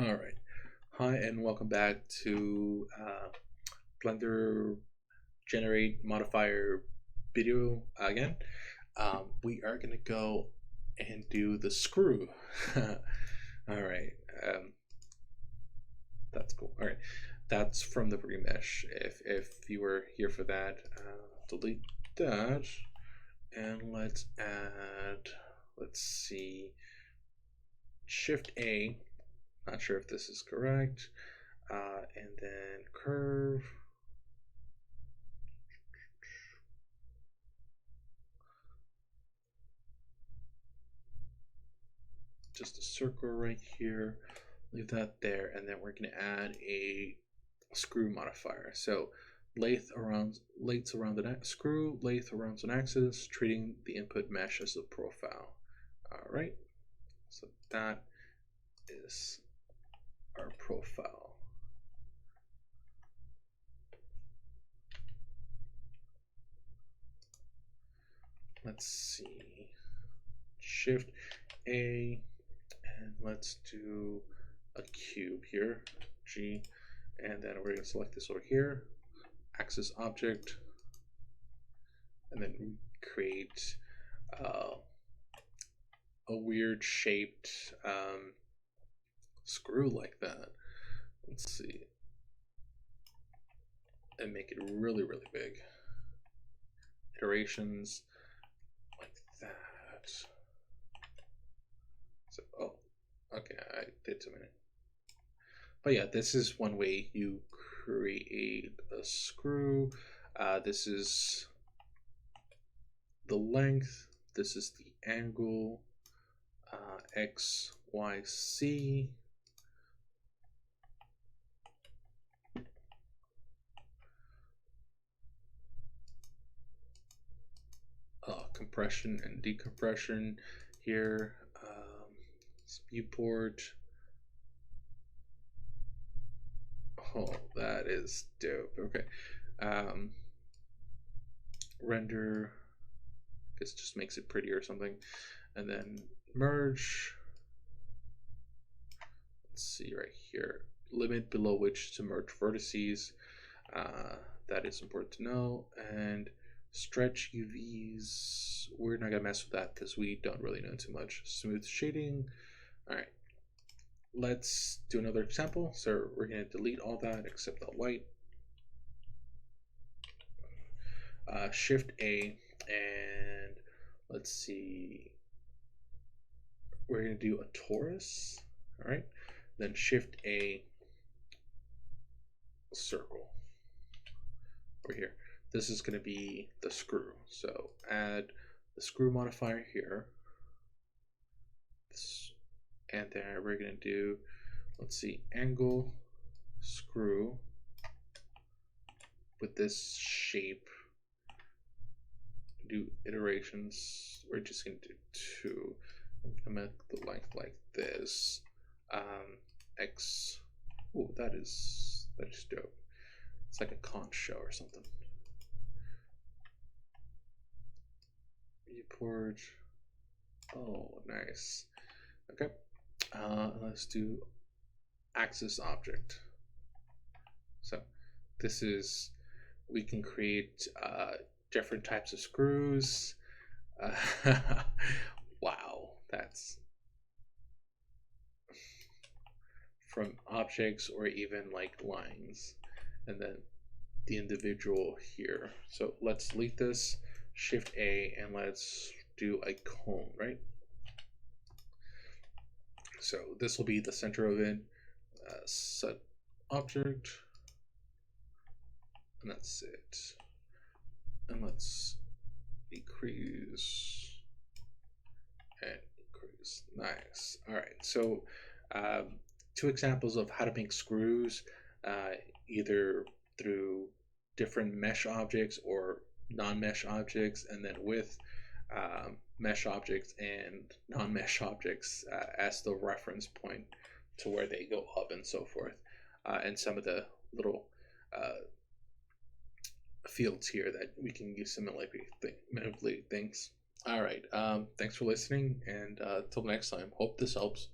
All right. Hi, and welcome back to Blender Generate Modifier video again. We are going to go and do the screw. All right. That's cool. All right. That's from the remesh. If you were here for that, delete that. And let's add, let's see, Shift A. Not sure if this is correct. And then curve. Just a circle right here. Leave that there, and then we're going to add a screw modifier. So lathe around the screw, lathe around an axis, treating the input mesh as a profile. All right. So that is our profile. Let's see. Shift A, and let's do a cube here, G, and then we're going to select this over here, axis object, and then create a weird shaped screw like that. Let's see, and make it really, really big. Iterations like that. So, oh, okay, I did too many. But yeah, this is one way you create a screw. This is the length. This is the angle. X, Y, C. Compression and decompression here. Viewport. Oh, that is dope. Okay. Render. I guess just makes it pretty or something. And then merge. Let's see right here. Limit below which to merge vertices. That is important to know. And stretch UVs. We're not gonna mess with that because we don't really know too much. Smooth shading. All right. Let's do another example. So we're going to delete all that except the white. Shift A, and let's see. We're going to do a torus. All right. Then Shift A, circle over here. This is going to be the screw. So add the screw modifier here. And then we're going to do, let's see, angle screw with this shape. Do iterations. We're just going to do 2. I'm going to make the length like this. X. Oh, that is dope. It's like a conch shell or something. Viewport. Oh, nice. Okay. Let's do axis object. So this is, we can create different types of screws. Wow, that's from objects or even like lines, and then the individual here. So let's delete this, Shift A, and let's do a cone, right? So this will be the center of it. Set object, and that's it. And let's decrease and increase. Nice. All right. So 2 examples of how to make screws, either through different mesh objects or non-mesh objects, and then with mesh objects and non-mesh objects as the reference point to where they go up and so forth, and some of the little fields here that we can use to manipulate things. All right, thanks for listening, and till next time, hope this helps.